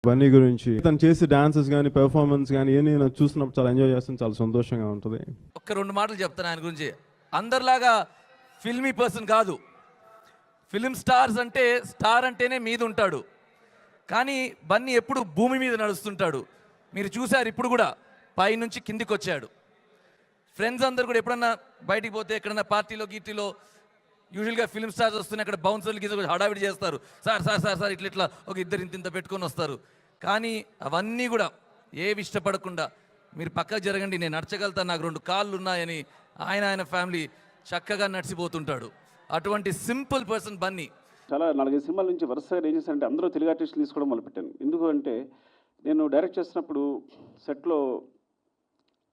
బన్నీ గురించి తను చేసే డాన్సెస్ కానీ పెర్ఫార్మెన్స్ కానీ ఏమి నాకు చూసినప్పుడు చాలా ఎంజాయ్ చేస్తాను, చాలా సంతోషంగా ఉంటుంది. ఒక్క 2 మాటలు చెప్తాను ఆయన గురించి. అందరిలాగా ఫిల్మీ పర్సన్ కాదు. ఫిలిం స్టార్స్ అంటే స్టార్ అంటేనే మీద ఉంటాడు, కానీ బన్నీ ఎప్పుడు భూమి మీద నడుస్తుంటాడు. మీరు చూశారు, ఇప్పుడు కూడా పైనుంచి కిందికి వచ్చాడు. ఫ్రెండ్స్ అందరు కూడా ఎప్పుడన్నా బయటికి పోతే ఎక్కడన్నా పార్టీలో గీటీలో యూజువల్గా ఫిలిం స్టార్స్ వస్తున్నాయి, అక్కడ బౌన్సర్లు గీత హడావిడి చేస్తారు, సార్ సార్ సార్ సార్ ఇట్లా ఒక ఇద్దరు ఇంత పెట్టుకొని వస్తారు. కానీ అవన్నీ కూడా ఏవి ఇష్టపడకుండా మీరు పక్కకు జరగండి, నేను నడచగలుగుతాను, నాకు 2 కాళ్ళు ఉన్నాయని ఆయన ఫ్యామిలీ చక్కగా నడిచిపోతుంటాడు. అటువంటి సింపుల్ పర్సన్ బన్నీ. చాలా 4-5 సినిమాల నుంచి వరుసగా ఏం చేశానంటే అందరూ తెలుగు ఆర్టిస్టులు తీసుకోవడం మొదలుపెట్టాను. ఎందుకు అంటే నేను డైరెక్ట్ చేస్తున్నప్పుడు సెట్లో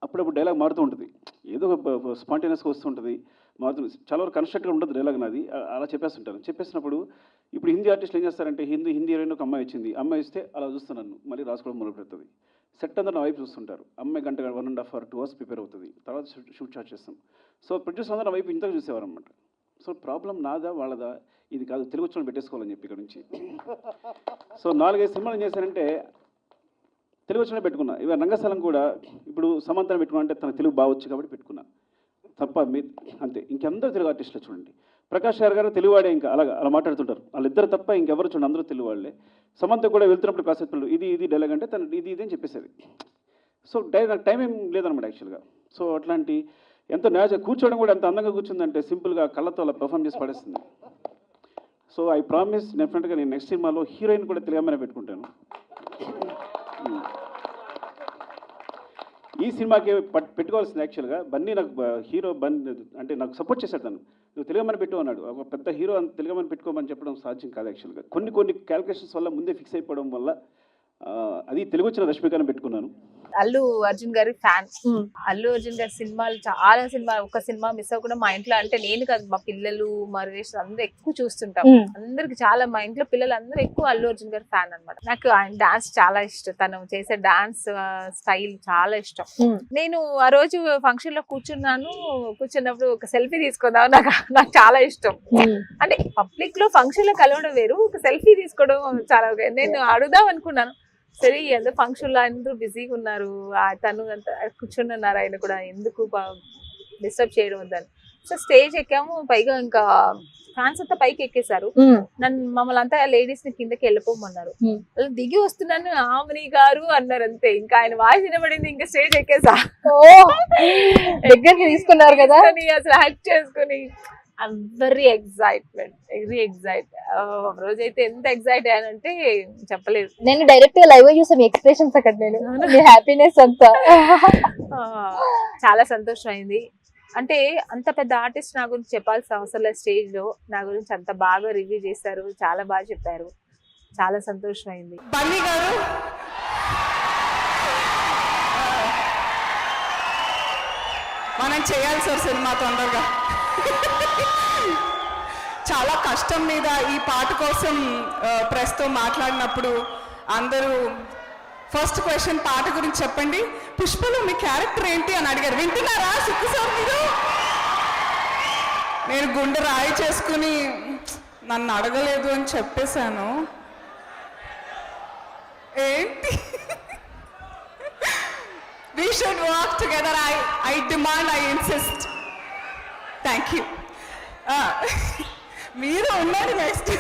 అప్పుడప్పుడు డైలాగ్ మారుతూ ఉంటుంది, ఏదో ఒక స్పాంటేనియస్గా వస్తుంటుంది, మారుతుంది. చాలా వరకు కన్స్ట్రక్ట్గా ఉంటుంది డైలాగ్ నాది, అలా చెప్పేస్తుంటాను. చెప్పేసినప్పుడు ఇప్పుడు హిందీ ఆర్టిస్టులు ఏం చేస్తారంటే హిందీ హీరోయిన్ ఒక అమ్మాయి వచ్చింది, అమ్మాయి ఇస్తే అలా చూస్తున్నాను, మళ్ళీ రాసుకోవడం మొదలు పెడుతుంది. సెట్ అందరూ నా వైపు చూస్తుంటారు. అమ్మాయి గంట 1.5 hours 2 hours ప్రిపేర్ అవుతుంది, తర్వాత షూట్ స్టార్ట్ చేస్తాం. సో ప్రొడ్యూసర్ అందరూ నా వైపు ఇంతగా చూసేవారు అనమాట. సో ప్రాబ్లం నాదా వాళ్ళదా ఇది కాదు, తెలుగు వచ్చిన పెట్టేసుకోవాలని చెప్పి ఇక్కడ నుంచి. సో 4-5 సినిమాలు ఏం చేశానంటే తెలుగు వచ్చిన పెట్టుకున్నా. ఇవాళ రంగస్థలం కూడా ఇప్పుడు సమంతను పెట్టుకున్నా అంటే తన తెలుగు బాగొచ్చు కాబట్టి పెట్టుకున్నా తప్ప అంతే. ఇంకెందరూ తెలుగు ఆర్టిస్టులు చూడండి. ప్రకాష్ గారు తెలుగువాడే, ఇంకా అలా మాట్లాడుతుంటారు. వాళ్ళిద్దరు తప్ప ఇంకెవరు చూడండి, అందరూ తెలుగు వాళ్ళే. సమంత కూడా వెళ్తున్నప్పుడు కాసేపు ఇది డైలాగ్ అంటే తను ఇది అని చెప్పేసేది. సో నాకు టైం ఏం లేదనమాట యాక్చువల్గా. సో అట్లాంటి ఎంతో కూర్చోవడం కూడా ఎంత అందంగా కూర్చుందంటే సింపుల్గా కళ్ళతో అలా పర్ఫామ్ చేసి పడేస్తుంది. సో ఐ ప్రామిస్ డెఫినెట్గా నేను నెక్స్ట్ సినిమాలో హీరోయిన్ కూడా తెలుగు అమ్మాయినే పెట్టుకుంటాను. ఈ సినిమాకి పెట్టుకోవాల్సింది యాక్చువల్గా బన్నీ. నాకు హీరో అంటే నాకు సపోర్ట్ చేశాడు. తను నువ్వు తెలుగమని పెట్టు అన్నాడు. ఒక పెద్ద హీరో తెలుగమని పెట్టుకోమని చెప్పడం సాధ్యం కాదు యాక్చువల్గా. కొన్ని క్యాలిక్యులేషన్స్ వల్ల ముందే ఫిక్స్ అయిపోవడం వల్ల అది తెలుగు వచ్చిన రష్మికను పెట్టుకున్నాను. అల్లు అర్జున్ గారి ఫ్యాన్. అల్లు అర్జున్ గారి సినిమాలు చాలా ఒక సినిమా మిస్ అవ్వకుండా మా ఇంట్లో, అంటే నేను కాదు మా పిల్లలు మా రిలేషన్ అందరూ ఎక్కువ చూస్తుంటాం. అందరికి చాలా, మా ఇంట్లో పిల్లలు అందరూ ఎక్కువ అల్లు అర్జున్ గారి ఫ్యాన్ అనమాట. నాకు ఆయన డాన్స్ చాలా ఇష్టం, తను చేసే డాన్స్ స్టైల్ చాలా ఇష్టం. నేను ఆ రోజు ఫంక్షన్ లో కూర్చున్నప్పుడు ఒక సెల్ఫీ తీసుకుందాం, నాకు చాలా ఇష్టం. అంటే పబ్లిక్ లో ఫంక్షన్ లో కలవడం వేరు, ఒక సెల్ఫీ తీసుకోవడం చాలా. నేను అడుగుదాం అనుకున్నాను, సరే ఏదో ఫంక్షన్ లో అందరూ బిజీగా ఉన్నారు, తను అంత కూర్చొని ఉన్నారు, ఆయన కూడా ఎందుకు డిస్టర్బ్ చేయడం వద్దని. సో స్టేజ్ ఎక్కాము, పైగా ఇంకా ఫ్యాన్స్ అంతా పైకి ఎక్కేశారు. మమ్మల్ని అంతా లేడీస్ ని కిందకి వెళ్ళిపోమన్నారు. అలా దిగి వస్తున్నాను, ఆమని గారు అన్నారు, అంతే. ఇంకా ఆయన వాయిస్ వినబడింది, ఇంకా స్టేజ్ ఎక్కేసా. దగ్గరికి తీసుకున్నారు కదా, అసలు హెల్ప్ చేసుకుని వెరీ ఎగ్జైట్. రోజైతే ఎంత ఎగ్జైట్ అయ్యానంటే చెప్పలేదు. నేను డైరెక్ట్ గా లైవ్ చూసాను మీ ఎక్స్ప్రెషన్స్ అక్కడ, నేను మీ హ్యాపీనెస్ అంతా చాలా సంతోషం అయింది. అంటే అంత పెద్ద ఆర్టిస్ట్ నా గురించి చెప్పాల్సిన అవసరం లేదు. స్టేజ్ లో నా గురించి అంత బాగా రివ్యూ చేశారు, చాలా బాగా చెప్పారు, చాలా సంతోషం అయింది. బన్నీ గారు మనం చేయాలి సార్ సినిమా తొందరగా. చాలా కష్టం మీద ఈ పాట కోసం ప్రెస్తో మాట్లాడినప్పుడు అందరూ ఫస్ట్ క్వశ్చన్ పాట గురించి చెప్పండి, పుష్పలో మీ క్యారెక్టర్ ఏంటి అని అడిగారు. వింటున్నారా సిక్కు సార్ మీరు? నేను గుండె రాయి చేసుకుని నన్ను అడగలేదు అని చెప్పేశాను. ఏంటి? We should work together. I demand, I insist. Thank you. మీరు ఉన్నారు నెక్స్ట్.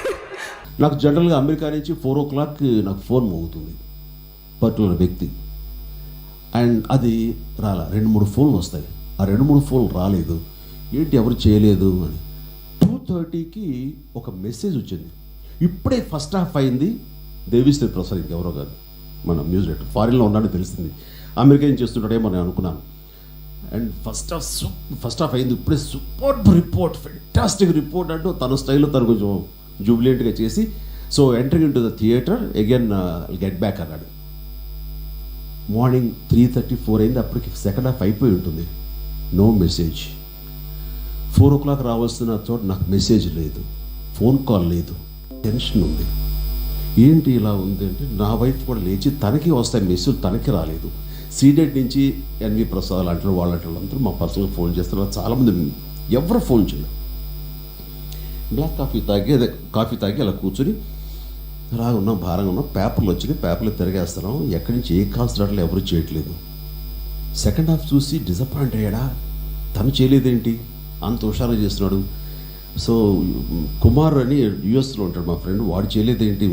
నాకు జనరల్గా అమెరికా నుంచి 4 o'clock నాకు ఫోన్ మోగుతుంది పర్టికులర్ వ్యక్తి, అండ్ అది రాలా. 2-3 ఫోన్లు వస్తాయి, ఆ 2-3 ఫోన్లు రాలేదు, ఏంటి ఎవరు చేయలేదు అని. 2:30కి ఒక మెసేజ్ వచ్చింది, ఇప్పుడే ఫస్ట్ హాఫ్ అయింది, దేవిశ్రీ ప్రసాద్ ఇంకెవరో కాదు, మన మ్యూజిక్ డైరెక్టర్, ఫారిన్లో ఉన్నాడని తెలిసింది, అమెరికా ఏం చేస్తుంటాడేమో నేను అనుకున్నాను. అండ్ ఫస్ట్ హాఫ్ అయింది, ఇప్పుడే సూపర్ రిపోర్ట్, ఫెంటాస్టిక్ రిపోర్ట్ అంటూ తన స్టైల్లో తను కొంచెం జూబిలియంట్గా చేసి, so entering in to the theatre again get back అన్నాడు. మార్నింగ్ 3:34 అయింది, అప్పటికి సెకండ్ హాఫ్ అయిపోయి ఉంటుంది. No message. 4 o'clock రావాల్సిన చోట నాకు మెసేజ్ లేదు, ఫోన్ కాల్ లేదు, టెన్షన్ ఉంది. ఏంటి ఇలా ఉంది అంటే నా వైఫ్ కూడా లేచి తనకి వస్తాయి మెసేజ్, తనకి రాలేదు. సీడెడ్ నుంచి ఎన్వి ప్రసాద్ లాంటి వాళ్ళందరూ మా పర్సనల్ ఫోన్ చేస్తున్నారు, చాలామంది ఎవరు ఫోన్ చేయలేదు. బ్లాక్ కాఫీ తాగి అలా కూర్చొని అలా ఉన్నాం, భారంగా ఉన్నాం. పేపర్లు వచ్చింది, పేపర్లు తిరిగేస్తున్నాం, ఎక్కడి నుంచి ఏ కాల్స్ రావట్లేదు, ఎవరు చేయట్లేదు. సెకండ్ హాఫ్ చూసి డిసప్పాయింట్ అయ్యాడా, తను చేయలేదేంటి, అంత హుషారుగా చేస్తున్నాడు. సో కుమార్ అని యూఎస్లో ఉంటాడు మా ఫ్రెండ్, వాడు చేయలేదేంటి,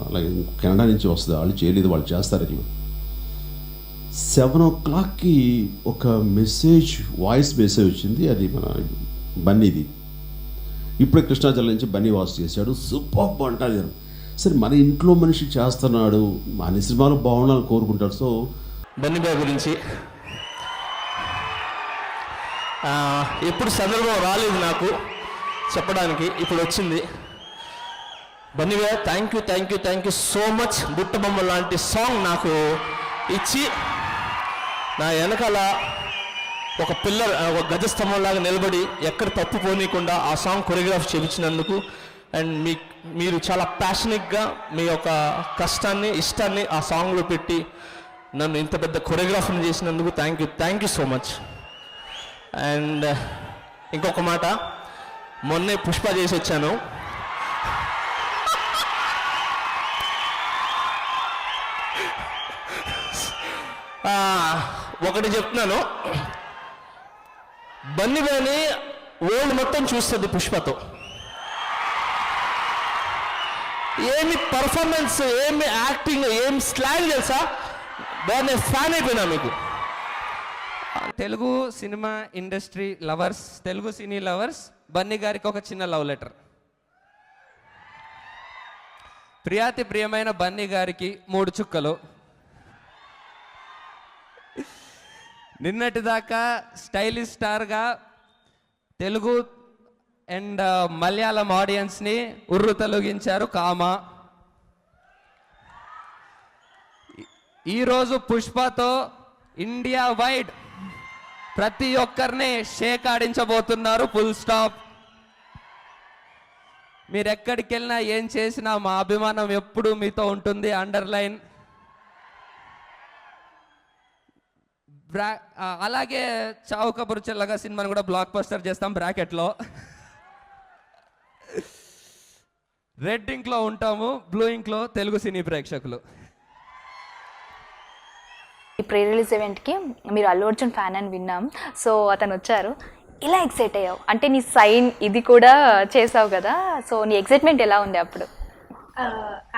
అలాగే కెనడా నుంచి వస్తుంది, వాళ్ళు చేయలేదు, వాళ్ళు చేస్తారని. 7 o'clock ఒక మెసేజ్, వాయిస్ మెసేజ్ వచ్చింది. అది మన బన్నీది. ఇప్పుడే కృష్ణాచలం నుంచి బన్నీ వాయిస్ చేశాడు, సూపర్ అంటారు. సరే మన ఇంట్లో మనిషి చేస్తున్నాడు, మన సినిమాలు బాగుండాలని కోరుకుంటాడు. సో బన్నీ బాయ్ గురించి ఎప్పుడు సందర్భం రాలేదు నాకు చెప్పడానికి, ఇప్పుడు వచ్చింది. Bunny boy thank you so much. Buttabomma లాంటి సాంగ్ నాకు ఇచ్చి నా వెనకాల ఒక పిల్లర్, ఒక గజస్తంభంలాగా నిలబడి ఎక్కడ తప్పు పోనీయకుండా ఆ సాంగ్ కొరియోగ్రాఫ్ చేయించినందుకు, అండ్ మీరు చాలా ప్యాషనిక్గా మీ యొక్క కష్టాన్ని, ఇష్టాన్ని ఆ సాంగ్లో పెట్టి నన్ను ఇంత పెద్ద కొరియోగ్రాఫర్ని చేసినందుకు thank you so much. And ఇంకొక మాట, మొన్నే పుష్ప చేసి వచ్చాను. ఒకటి చెప్తున్నాను, బన్నీ బాయ్ని వరల్డ్ మొత్తం చూస్తుంది పుష్పతో. ఏమి పర్ఫార్మెన్స్, ఏమి యాక్టింగ్, ఏమి స్లాగ్ తెలుసా, బాగా ఫ్యాన్ అయిపోయినా మీకు. Telugu cinema industry lovers, Telugu cine lovers, Bunny గారికి ఒక చిన్న లవ్ లెటర్. ప్రియాతి ప్రియమైన బన్నీ గారికి 3 చుక్కలు. నిన్నటిదాకా స్టైలిష్ స్టార్గా తెలుగు అండ్ మలయాళం ఆడియన్స్ని ఉర్రు తొలగించారు కామ. ఈరోజు పుష్పతో ఇండియా వైడ్ ప్రతి ఒక్కరిని షేక్ ఆడించబోతున్నారు, ఫుల్ స్టాప్. మీరు ఎక్కడికి వెళ్ళినా ఏం చేసినా మా అభిమానం ఎప్పుడూ మీతో ఉంటుంది, అండర్లైన్. అలాగే చావు కబురు చెల్లగా సినిమాని కూడా బ్లాక్ బస్టర్ చేస్తాం బ్రాకెట్లో. రెడ్ ఇంక్లో ఉంటాము, బ్లూ ఇంక్లో తెలుగు సినీ ప్రేక్షకులు. ఈ ప్రీ రిలీజ్ ఈవెంట్కి మీరు అల్లు అర్జున్ ఫ్యాన్ అని విన్నాం. సో అతను వచ్చారు, ఇలా ఎక్సైట్ అయ్యావు అంటే నీ సైన్ ఇది కూడా చేసావు కదా, సో నీ ఎక్సైట్మెంట్ ఎలా ఉంది అప్పుడు?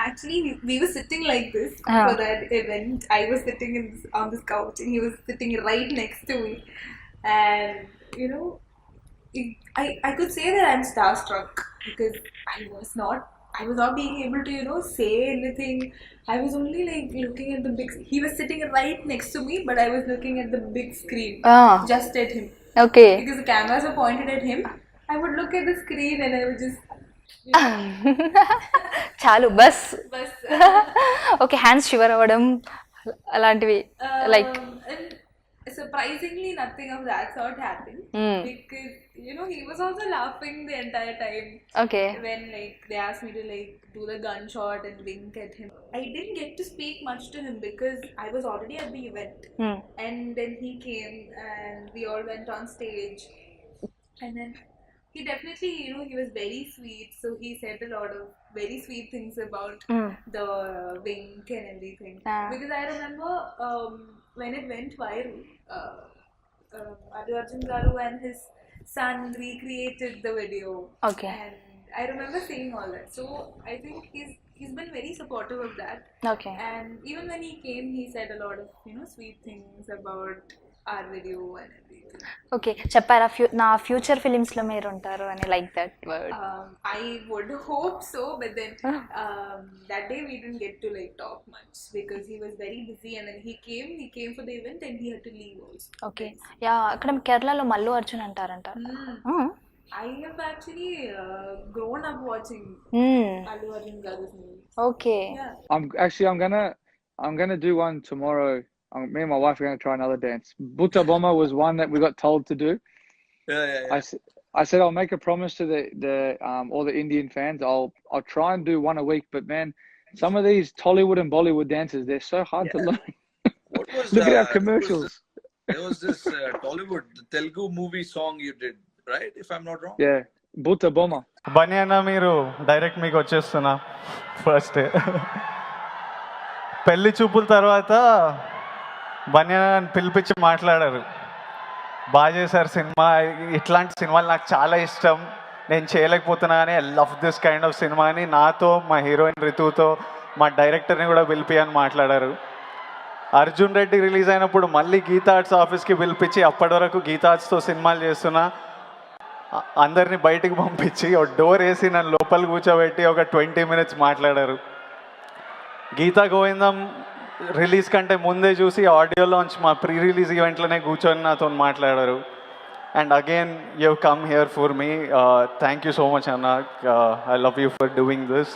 Actually, we were sitting like this for that event. I was sitting on this couch and he was sitting right next to me. And, you know, I could say that I'm starstruck because I was not being able to, you know, say anything. I was only like looking at the big, he was sitting right next to me, but I was looking at the big screen, just at him. Okay. Because the cameras were pointed at him. I would look at the screen and I would just, చాలు bus. Okay, hands shiver అవ్వడం అలాంటివి like surprisingly nothing of that sort happened because you know he was also laughing the entire time. Okay. When like they asked me to like do the gunshot and wink at him, I didn't get to speak much to him because I was already at the event. And then he came and we all went on stage, and then he definitely, you know, he was very sweet, so he said a lot of very sweet things about the wink and everything. Because I remember when it went viral, Allu Arjun garu and his son recreated the video. Okay. And I remember seeing all that. So I think he's been very supportive of that. Okay. And even when he came, he said a lot of, you know, sweet things about our video and everything. Okay, చెప్పారా నా future films లో మీరు ఉంటారు అని, like that word? I would hope so, but then that day we didn't get to like talk much because he was very busy, and then he came for the event and he had to leave also. Okay, yeah, అక్కడ కేరళలో మల్లు అర్జున్ అంటారంట. I have actually grown up watching Allu Arjun garu's movies. Okay. Yeah. I'm gonna do one tomorrow. Me and my wife are going to try another dance. Butta Bomma was one that we got told to do. Yeah. I said I'll make a promise to the all the Indian fans. I'll try and do one a week. But man, some of these Tollywood and Bollywood dances, they're so hard to learn. What was Look at our commercials. There was this Tollywood, the Telugu movie song you did, right? If I'm not wrong. Yeah. Buta Bomber. Bunny అన్న మీరు direct మీకు వచ్చేస్తున్నా first పెళ్లి చూపుల తర్వాత బన్నీ అన్న పిలిపించి మాట్లాడారు, బాగా చేశారు సినిమా, ఇట్లాంటి సినిమాలు నాకు చాలా ఇష్టం, నేను చేయలేకపోతున్నా కానీ I love this kind of cinema అని నాతో, మా హీరోయిన్ రితుతో, మా డైరెక్టర్ని కూడా పిలిపి అని మాట్లాడారు. అర్జున్ రెడ్డి రిలీజ్ అయినప్పుడు మళ్ళీ గీతా ఆర్ట్స్ ఆఫీస్కి పిలిపించి అప్పటి వరకు గీతా ఆర్ట్స్తో సినిమాలు చేస్తున్నా అందరినీ బయటికి పంపించి ఒక డోర్ వేసి నన్ను లోపల కూర్చోబెట్టి ఒక 20 minutes మాట్లాడారు. గీతా గోవిందం రిలీజ్ కంటే ముందే చూసి ఆడియో లాంచ్ మా ప్రీ రిలీజ్ ఈవెంట్లోనే కూర్చొని నాతో మాట్లాడారు. And again you come here for me. Thank you so much అన్న, I love you for doing this.